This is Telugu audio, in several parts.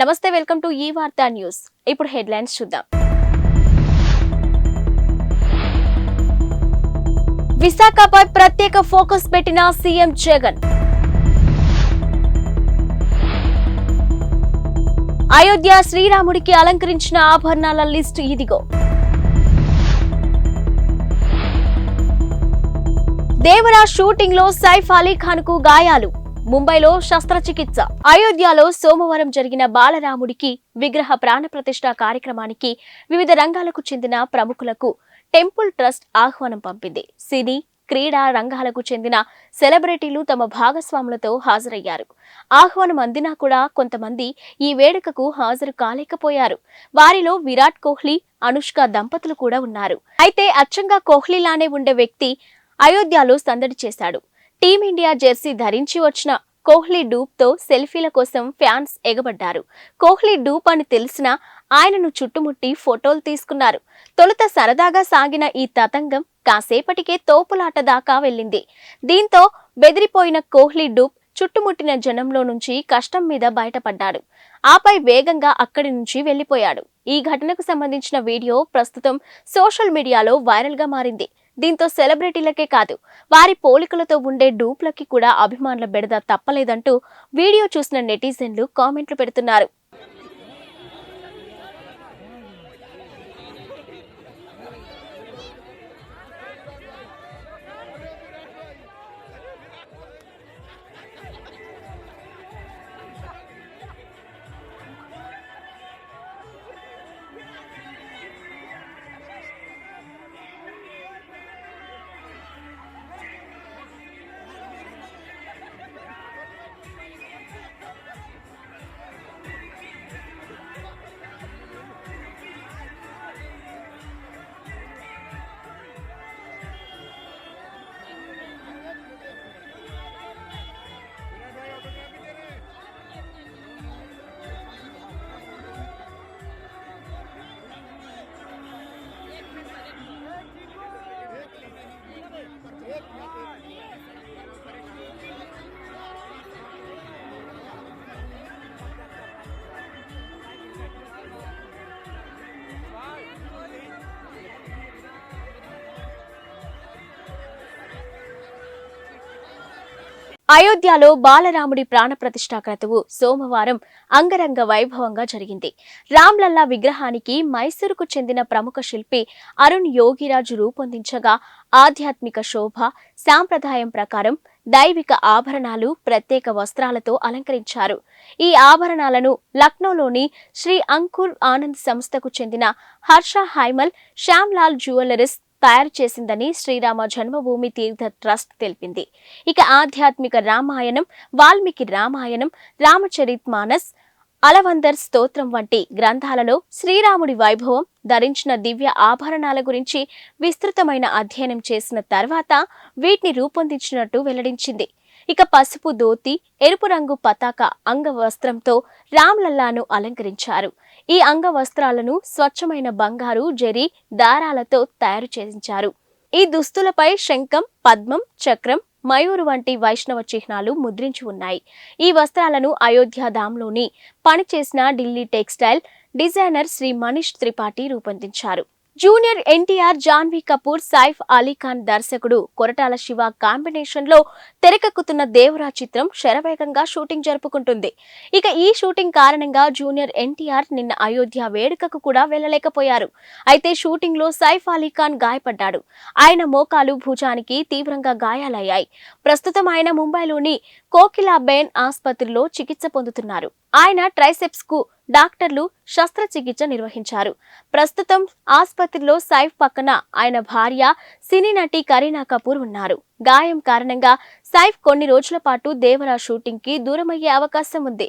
నమస్తే, వెల్కమ్ టు ఈ వార్తా న్యూస్. ఇప్పుడు హెడ్లైన్స్ చూద్దాం. విశాఖపై ప్రత్యేక ఫోకస్ పెట్టిన సీఎం జగన్. అయోధ్య శ్రీరాముడికి అలంకరించిన ఆభరణాల లిస్టు ఇదిగో. దేవరా షూటింగ్ లో సైఫ్ అలీ ఖాన్ కు గాయాలు, ముంబైలో శస్త్రచికిత్స. అయోధ్యలో సోమవారం జరిగిన బాలరాముడికి విగ్రహ ప్రాణప్రతిష్ఠ కార్యక్రమానికి వివిధ రంగాలకు చెందిన ప్రముఖులకు టెంపుల్ ట్రస్ట్ ఆహ్వానం పంపింది. సినీ, క్రీడా రంగాలకు చెందిన సెలబ్రిటీలు తమ భాగస్వాములతో హాజరయ్యారు. ఆహ్వానం అందినా కూడా కొంతమంది ఈ వేడుకకు హాజరు కాలేకపోయారు. వారిలో విరాట్ కోహ్లీ, అనుష్క దంపతులు కూడా ఉన్నారు. అయితే అచ్చంగా కోహ్లీలానే ఉండే వ్యక్తి అయోధ్యలో సందడి చేశాడు. టీమిండియా జెర్సీ ధరించి వచ్చిన కోహ్లీ డూప్ తో సెల్ఫీల కోసం ఫ్యాన్స్ ఎగబడ్డారు. కోహ్లీ డూప్ అని తెలిసినా ఆయనను చుట్టుముట్టి ఫోటోలు తీసుకున్నారు. తొలుత సరదాగా సాగిన ఈ తతంగం కాసేపటికే తోపులాట దాకా వెళ్ళింది. దీంతో బెదిరిపోయిన కోహ్లీ డూప్ చుట్టుముట్టిన జనంలో నుంచి కష్టం మీద బయటపడ్డాడు. ఆపై వేగంగా అక్కడి నుంచి వెళ్లిపోయాడు. ఈ ఘటనకు సంబంధించిన వీడియో ప్రస్తుతం సోషల్ మీడియాలో వైరల్ గా మారింది. దీంతో సెలబ్రిటీలకే కాదు, వారి పోలికలతో ఉండే డూప్లకి కూడా అభిమానుల బెడద తప్పలేదంటూ వీడియో చూసిన నెటిజన్లు కామెంట్లు పెడుతున్నారు. అయోధ్యలో బాలరాముడి ప్రాణప్రతిష్ఠ క్రతువు సోమవారం అంగరంగ వైభవంగా జరిగింది. రామ్లల్లా విగ్రహానికి మైసూరుకు చెందిన ప్రముఖ శిల్పి అరుణ్ యోగిరాజు రూపొందించగా ఆధ్యాత్మిక శోభ, సాంప్రదాయం ప్రకారం దైవిక ఆభరణాలు, ప్రత్యేక వస్త్రాలతో అలంకరించారు. ఈ ఆభరణాలను లక్నోలోని శ్రీ అంకుర్ ఆనంద్ సంస్థకు చెందిన హర్ష హైమల్ శ్యామ్లాల్ జ్యువెలరీస్ తయారు చేసిందని శ్రీరామ జన్మభూమి తీర్థ ట్రస్ట్ తెలిపింది. ఇక ఆధ్యాత్మిక రామాయణం, వాల్మీకి రామాయణం, రామచరితమానస్, అలవందర్ స్తోత్రం వంటి గ్రంథాలలో శ్రీరాముడి వైభవం, ధరించిన దివ్య ఆభరణాల గురించి విస్తృతమైన అధ్యయనం చేసిన తర్వాత వీటిని రూపొందించినట్టు వెల్లడించింది. ఇక పసుపు ధోతి, ఎరుపు రంగు పతాక అంగవస్త్రంతో రామ్లల్లాను అలంకరించారు. ఈ అంగవస్త్రాలను స్వచ్ఛమైన బంగారు, జరీ దారాలతో తయారు చేయించారు. ఈ దుస్తులపై శంఖం, పద్మం, చక్రం, మయూరు వంటి వైష్ణవ చిహ్నాలు ముద్రించి ఉన్నాయి. ఈ వస్త్రాలను అయోధ్య ధామ్లోని పనిచేసిన ఢిల్లీ టెక్స్టైల్ డిజైనర్ శ్రీ మనీష్ త్రిపాఠి రూపొందించారు. జూనియర్ ఎన్టీఆర్, జాన్వీ కపూర్, సైఫ్ అలీ ఖాన్ దర్శకుడు కొరటాల శివ కాంబినేషన్ లో తెరకెక్కుతున్న దేవరా చిత్రం శరవేగంగా షూటింగ్ జరుపుకుంటుంది. ఇక ఈ షూటింగ్ కారణంగా జూనియర్ ఎన్టీఆర్ నిన్న అయోధ్య వేడుకకు కూడా వెళ్లలేకపోయారు. అయితే షూటింగ్ లో సైఫ్ అలీ ఖాన్ గాయపడ్డాడు. ఆయన మోకాలు, భుజానికి తీవ్రంగా గాయాలయ్యాయి. ప్రస్తుతం ఆయన ముంబైలోని కోకిలాబేన్ ఆసుపత్రిలో చికిత్స పొందుతున్నారు. ఆయన ట్రైసెప్స్ కు డాక్టర్లు శస్త్రచికిత్స నిర్వహించారు. ప్రస్తుతం ఆసుపత్రిలో సైఫ్ పక్కన ఆయన భార్య, సినీ నటి కరీనా కపూర్ ఉన్నారు. గాయం కారణంగా సైఫ్ కొన్ని రోజుల పాటు దేవరా షూటింగ్ కి దూరమయ్యే అవకాశం ఉంది.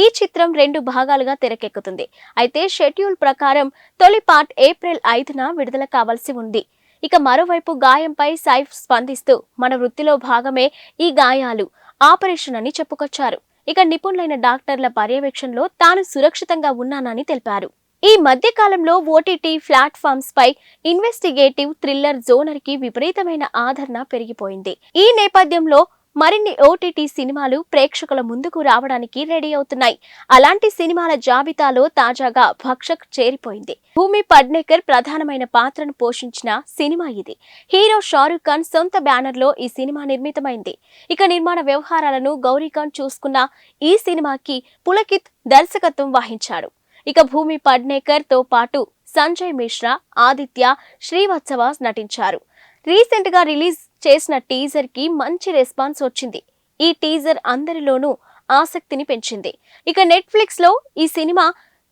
ఈ చిత్రం 2 భాగాలుగా తెరకెక్కుతుంది. అయితే షెడ్యూల్ ప్రకారం తొలి పార్ట్ ఏప్రిల్ 5న విడుదల కావాల్సి ఉంది. ఇక మరోవైపు గాయంపై సైఫ్ స్పందిస్తూ, మన వృత్తిలో భాగమే ఈ గాయాలు, ఆపరేషన్ అని చెప్పుకొచ్చారు. ఇక నిపుణులైన డాక్టర్ల పర్యవేక్షణలో తాను సురక్షితంగా ఉన్నానని తెలిపారు. ఈ మధ్య కాలంలో ఓటీటీ ప్లాట్ఫామ్స్ పై ఇన్వెస్టిగేటివ్ థ్రిల్లర్ జోనర్ కి విపరీతమైన ఆదరణ పెరిగిపోయింది. ఈ నేపథ్యంలో మరిన్ని ఓటీటీ సినిమాలు ప్రేక్షకుల ముందుకు రావడానికి రెడీ అవుతున్నాయి. అలాంటి సినిమాల జాబితాలో తాజాగా భక్షక్ చేరిపోయింది. భూమి పడ్నేకర్ ప్రధానమైన పాత్రను పోషించిన సినిమా ఇది. హీరో షారూక్ ఖాన్ సొంత బ్యానర్లో ఈ సినిమా నిర్మితమైంది. ఇక నిర్మాణ వ్యవహారాలను గౌరీఖాన్ చూసుకున్న ఈ సినిమాకి పులకిత్ దర్శకత్వం వహించాడు. ఇక భూమి పడ్నేకర్ తో పాటు సంజయ్ మిశ్రా, ఆదిత్య, శ్రీవత్సవాస్ నటించారు. రీసెంట్ గా రిలీజ్ చేసిన టీజర్ కి మంచి రెస్పాన్స్ వచ్చింది. ఈ టీజర్ అందరిలోనూ ఆసక్తిని పెంచింది. ఇక నెట్ఫ్లిక్స్ లో ఈ సినిమా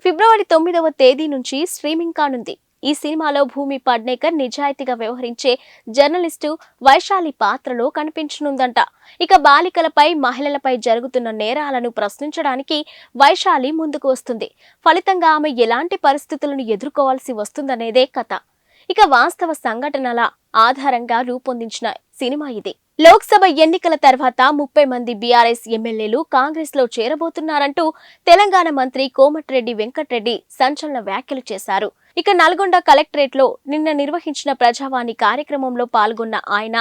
ఫిబ్రవరి 9వ తేదీ నుంచి స్ట్రీమింగ్ కానుంది. ఈ సినిమాలో భూమి పడ్నేకర్ నిజాయితీగా వ్యవహరించే జర్నలిస్టు వైశాలి పాత్రలో కనిపించనుందంట. ఇక బాలికలపై, మహిళలపై జరుగుతున్న నేరాలను ప్రశ్నించడానికి వైశాలి ముందుకు వస్తుంది. ఫలితంగా ఆమె ఎలాంటి పరిస్థితులను ఎదుర్కోవాల్సి వస్తుందనేదే కథ. ఇక వాస్తవ సంఘటనల ఆధారంగా రూపొందించిన సినిమా ఇది. లోక్సభ ఎన్నికల తర్వాత 30 మంది బీఆర్ఎస్ ఎమ్మెల్యేలు కాంగ్రెస్ లో చేరబోతున్నారంటూ తెలంగాణ మంత్రి కోమటిరెడ్డి వెంకటరెడ్డి సంచలన వ్యాఖ్యలు చేశారు. ఇక నల్గొండ కలెక్టరేట్ లో నిన్న నిర్వహించిన ప్రజావాణి కార్యక్రమంలో పాల్గొన్న ఆయన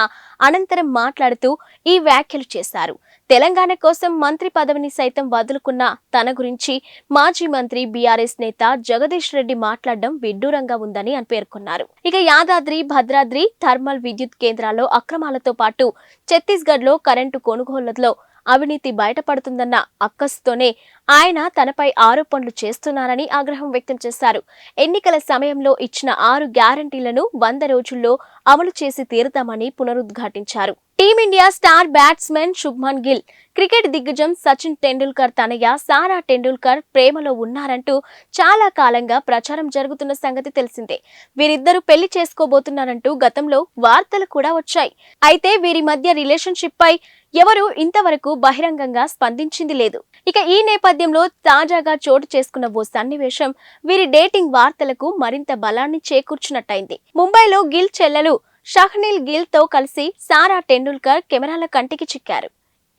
అనంతరం మాట్లాడుతూ ఈ వ్యాఖ్యలు చేశారు. తెలంగాణ కోసం మంత్రి పదవిని సైతం వదులుకున్న తన గురించి మాజీ మంత్రి బీఆర్ఎస్ నేత జగదీష్ రెడ్డి మాట్లాడడం విడ్డూరంగా ఉందని పేర్కొన్నారు. ఇక యాదాద్రి, భద్రాద్రి థర్మల్ విద్యుత్ కేంద్రాల్లో అక్రమాలతో పాటు ఛత్తీస్గఢ్ లో కరెంటు కొనుగోళ్లలో అవినీతి బయటపడుతుందన్న అక్కసుతోనే ఆయన తనపై ఆరోపణలు చేస్తున్నారని ఆగ్రహం వ్యక్తం చేశారు. ఎన్నికల సమయంలో ఇచ్చిన 6 గ్యారంటీలను 100 రోజుల్లో అమలు చేసి తీరుతామని పునరుద్ఘాటించారు. Team India star batsmen Shubman Gill, cricket దిగ్గజం సచిన్ టెండూల్కర్ తనయ సారా టెండూల్కర్ ప్రేమలో ఉన్నారంటూ చాలా కాలంగా ప్రచారం జరుగుతున్న సంగతి తెలిసిందే. వీరిద్దరూ పెళ్లి చేసుకోబోతున్నారంటూ గతంలో వార్తలు కూడా వచ్చాయి. అయితే వీరి మధ్య రిలేషన్షిప్ పై ఎవరూ ఇంతవరకు బహిరంగంగా స్పందించింది లేదు. ఇక ఈ నేపథ్యంలో తాజాగా చోటు చేసుకున్న ఓ సన్నివేశం వీరి డేటింగ్ వార్తలకు మరింత బలాన్ని చేకూర్చున్నట్టయింది. ముంబైలో గిల్ చెల్లెలు షహ్నీల్ గిల్ తో కలిసి సారా టెండూల్కర్ కెమెరాల కంటికి చిక్కారు.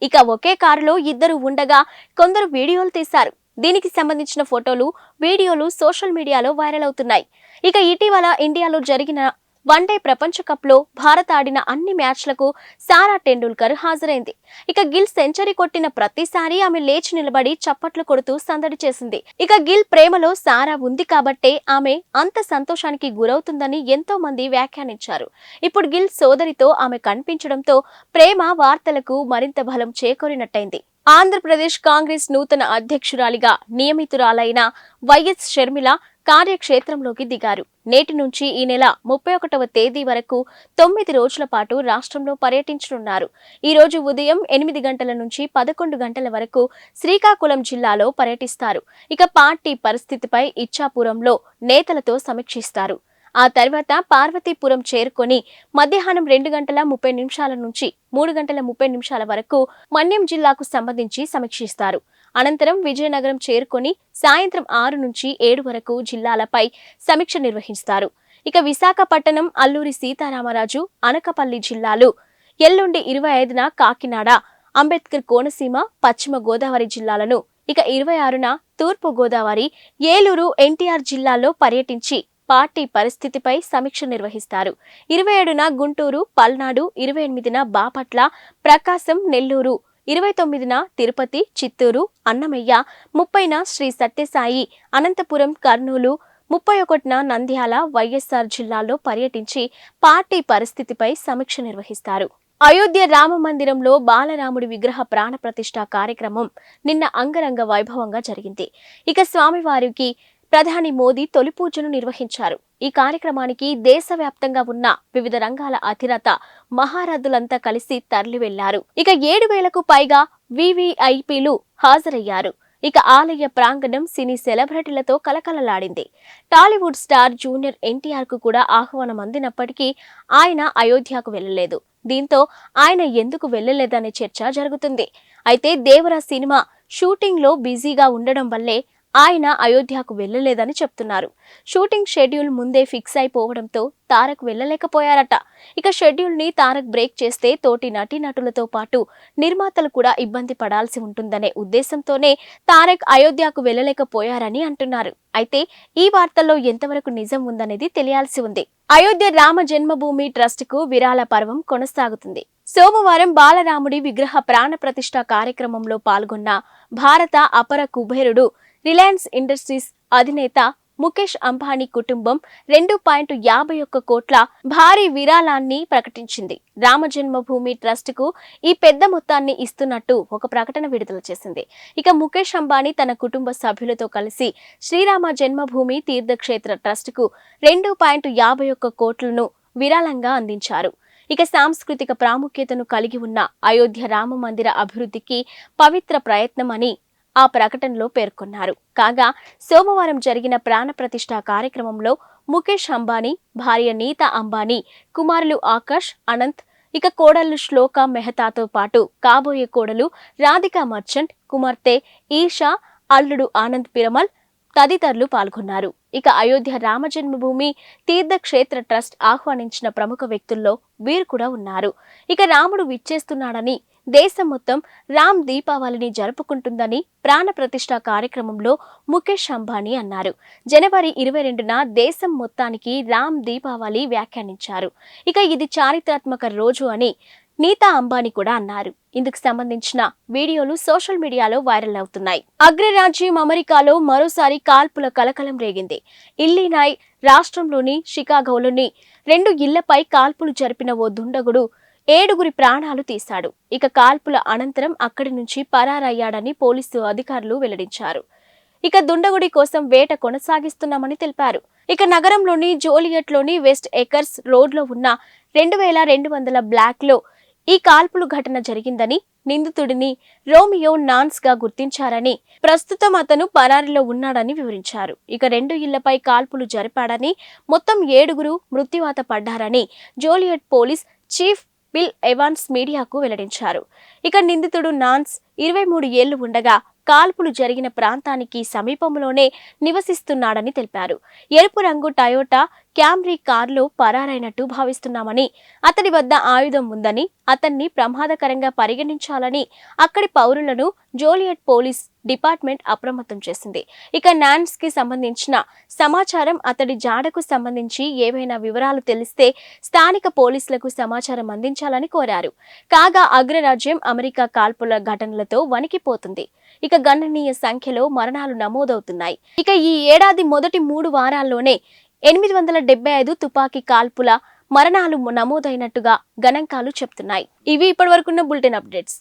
ఇక ఒకే కారులో ఇద్దరు ఉండగా కొందరు వీడియోలు తీశారు. దీనికి సంబంధించిన ఫోటోలు, వీడియోలు సోషల్ మీడియాలో వైరల్ అవుతున్నాయి. ఇక ఇటీవల ఇండియాలో జరిగిన వన్డే ప్రపంచ కప్ లో భారత్ ఆడిన అన్ని మ్యాచ్లకు సారా టెండూల్కర్ హాజరైంది. ఇక గిల్ సెంచరీ కొట్టిన ప్రతిసారి ఆమె లేచి నిలబడి చప్పట్లు కొడుతూ సందడి చేసింది. ఇక గిల్ ప్రేమలో సారా ఉంది కాబట్టే ఆమె అంత సంతోషానికి గురవుతుందని ఎంతో మంది వ్యాఖ్యానించారు. ఇప్పుడు గిల్ సోదరితో ఆమె కనిపించడంతో ప్రేమ వార్తలకు మరింత బలం చేకూరినట్టయింది. ఆంధ్రప్రదేశ్ కాంగ్రెస్ నూతన అధ్యక్షురాలిగా నియమితురాలైన వైఎస్ షర్మిల కార్యక్షేత్రంలోకి దిగారు. నేటి నుంచి ఈ నెల 31వ తేదీ వరకు 9 రోజుల పాటు రాష్ట్రంలో పర్యటించనున్నారు. ఈ రోజు ఉదయం 8 గంటల నుంచి 11 గంటల వరకు శ్రీకాకుళం జిల్లాలో పర్యటిస్తారు. ఇక పార్టీ పరిస్థితిపై ఇచ్చాపురంలో నేతలతో సమీక్షిస్తారు. ఆ తర్వాత పార్వతీపురం చేరుకొని మధ్యాహ్నం 2 గంటల 30 నిమిషాల నుంచి 3 గంటల 30 నిమిషాల వరకు మన్యం జిల్లాకు సంబంధించి సమీక్షిస్తారు. అనంతరం విజయనగరం చేరుకొని సాయంత్రం 6 నుంచి 7 వరకు జిల్లాలపై సమీక్ష నిర్వహిస్తారు. ఇక విశాఖపట్నం, అల్లూరి సీతారామరాజు, అనకాపల్లి జిల్లాలు, ఎల్లుండి 25న కాకినాడ, అంబేద్కర్ కోనసీమ, పశ్చిమ గోదావరి జిల్లాలను, ఇక 26న తూర్పు గోదావరి, ఏలూరు, ఎన్టీఆర్ జిల్లాల్లో పర్యటించి పార్టీ పరిస్థితిపై సమీక్ష నిర్వహిస్తారు. 27న గుంటూరు, పల్నాడు, 28న బాపట్ల, ప్రకాశం, నెల్లూరు, 29న తిరుపతి, చిత్తూరు, అన్నమయ్య, 30న శ్రీ సత్యసాయి, అనంతపురం, కర్నూలు, 31న నంద్యాల, వైఎస్ఆర్ జిల్లాల్లో పర్యటించి పార్టీ పరిస్థితిపై సమీక్ష నిర్వహిస్తారు. అయోధ్య రామ మందిరంలో బాలరాముడి విగ్రహ ప్రాణ ప్రతిష్ఠ కార్యక్రమం నిన్న అంగరంగ వైభవంగా జరిగింది. ఇక స్వామివారికి ప్రధాని మోదీ తొలి పూజను నిర్వహించారు. ఈ కార్యక్రమానికి దేశవ్యాప్తంగా ఉన్న వివిధ రంగాల అధినేత మహారథులంతా కలిసి తరలి వెళ్లారు. ఇక 7,000కు పైగా వివిఐపీలు హాజరయ్యారు. ఇక ఆలయ ప్రాంగణం సినీ సెలబ్రిటీలతో కలకలలాడింది. టాలీవుడ్ స్టార్ జూనియర్ ఎన్టీఆర్ కు కూడా ఆహ్వానం అందినప్పటికీ ఆయన అయోధ్యకు వెళ్లలేదు. దీంతో ఆయన ఎందుకు వెళ్లలేదనే చర్చ జరుగుతుంది. అయితే దేవరా సినిమా షూటింగ్ లో బిజీగా ఉండడం వల్లే ఆయన అయోధ్యకు వెళ్లలేదని చెప్తున్నారు. షూటింగ్ షెడ్యూల్ ముందే ఫిక్స్ అయిపోవడంతో తారక్ వెళ్లలేకపోయారట. ఇక షెడ్యూల్ ని తారక్ బ్రేక్ చేస్తే తోటి నటీనటులతో పాటు నిర్మాతలు కూడా ఇబ్బంది పడాల్సి ఉంటుందనే ఉద్దేశంతోనే తారక్ అయోధ్యకు వెళ్లలేకపోయారని అంటున్నారు. అయితే ఈ వార్తల్లో ఎంతవరకు నిజం ఉందనేది తెలియాల్సి ఉంది. అయోధ్య రామ జన్మభూమి ట్రస్ట్ కు విరాళ పర్వం కొనసాగుతుంది. సోమవారం బాలరాముడి విగ్రహ ప్రాణ ప్రతిష్ఠ కార్యక్రమంలో పాల్గొన్న భారత అపర కుబేరుడు రిలయన్స్ ఇండస్ట్రీస్ అధినేత ముఖేష్ అంబానీ కుటుంబం 2.51 కోట్ల భారీ విరాళాన్ని ప్రకటించింది. రామజన్మభూమి ట్రస్ట్ కు ఈ పెద్ద మొత్తాన్ని ఇస్తున్నట్టు ఒక ప్రకటన విడుదల చేసింది. ఇక ముఖేష్ అంబానీ తన కుటుంబ సభ్యులతో కలిసి శ్రీరామ జన్మభూమి తీర్థక్షేత్ర ట్రస్ట్ కు 2.51 కోట్లను విరాళంగా అందించారు. ఇక సాంస్కృతిక ప్రాముఖ్యతను కలిగి ఉన్న అయోధ్య రామ మందిర అభివృద్ధికి పవిత్ర ప్రయత్నమని ఆ ప్రకటనలో పేర్కొన్నారు. కాగా సోమవారం జరిగిన ప్రాణప్రతిష్ఠ కార్యక్రమంలో ముఖేష్ అంబానీ, భార్య నీతా అంబానీ, కుమారులు ఆకాష్, అనంత్, ఇక కోడళ్లు శ్లోక మెహతాతో పాటు కాబోయే కోడలు రాధికా మర్చెంట్, కుమార్తె ఈషా, అల్లుడు ఆనంద్ పిరమల్ తదితరులు పాల్గొన్నారు. ఇక అయోధ్య రామజన్మభూమి తీర్థక్షేత్ర ట్రస్ట్ ఆహ్వానించిన ప్రముఖ వ్యక్తుల్లో వీరు కూడా ఉన్నారు. ఇక రాముడు విచ్చేస్తున్నాడని, దేశం మొత్తం రామ్ దీపావళిని జరుపుకుంటుందని ప్రాణ ప్రతిష్ఠ కార్యక్రమంలో ముఖేష్ అంబానీ అన్నారు. జనవరి 22న దేశం మొత్తానికి రామ్ దీపావళి వ్యాఖ్యానించారు. ఇక ఇది చారిత్రాత్మక రోజు అని నీతా అంబానీ కూడా అన్నారు. ఇందుకు సంబంధించిన వీడియోలు సోషల్ మీడియాలో వైరల్ అవుతున్నాయి. అగ్రరాజ్యం అమెరికాలో మరోసారి కాల్పుల కలకలం రేగింది. ఇల్లినాయ్ రాష్ట్రంలోని షికాగోలోని 2 ఇళ్లపై కాల్పులు జరిపిన ఓ దుండగుడు 7 ప్రాణాలు తీశాడు. ఇక కాల్పుల అనంతరం అక్కడి నుంచి పరారయ్యాడని పోలీసు అధికారులు వెల్లడించారు. ఇక దుండగుడి కోసం వేట కొనసాగిస్తున్నామని తెలిపారు. ఇక నగరంలోని జోలియట్లోని వెస్ట్ ఎకర్స్ రోడ్లో ఉన్న 2200 బ్లాక్ లో ఈ కాల్పులు ఘటన జరిగిందని, నిందితుడిని రోమియో నాన్స్ గా గుర్తించారని, ప్రస్తుతం అతను పరారీలో ఉన్నాడని వివరించారు. ఇక 2 ఇళ్లపై కాల్పులు జరిపాడని, మొత్తం 7 మృత్యువాత పడ్డారని Joliet police chief Bill Evans మీడియాకు వెల్లడించారు. ఇక నిందితుడు నాన్స్ 23 ఏళ్లు ఉండగా కాల్పులు జరిగిన ప్రాంతానికి సమీపంలోనే నివసిస్తున్నాడని తెలిపారు. ఎరుపు రంగు టయోటా క్యామ్రీ కారులో పరారైనట్టు భావిస్తున్నామని, అతడి వద్ద ఆయుధం ఉందని, అతన్ని ప్రమాదకరంగా పరిగణించాలని అక్కడి పౌరులను జోలియట్ పోలీస్ డిపార్ట్మెంట్ అప్రమత్తం చేసింది. ఇక నాన్స్ కి సంబంధించిన సమాచారం, అతడి జాడకు సంబంధించి ఏవైనా వివరాలు తెలిస్తే స్థానిక పోలీసులకు సమాచారం అందించాలని కోరారు. కాగా అగ్రరాజ్యం అమెరికా కాల్పుల ఘటనలతో వణికిపోతుంది. ఇక గణనీయ సంఖ్యలో మరణాలు నమోదవుతున్నాయి. ఇక ఈ ఏడాది మొదటి 3 వారాల్లోనే 875 తుపాకీ కాల్పుల మరణాలు నమోదైనట్టుగా గణాంకాలు చెప్తున్నాయి. ఇవి ఇప్పటివరకున్న బులెటిన్ అప్డేట్స్.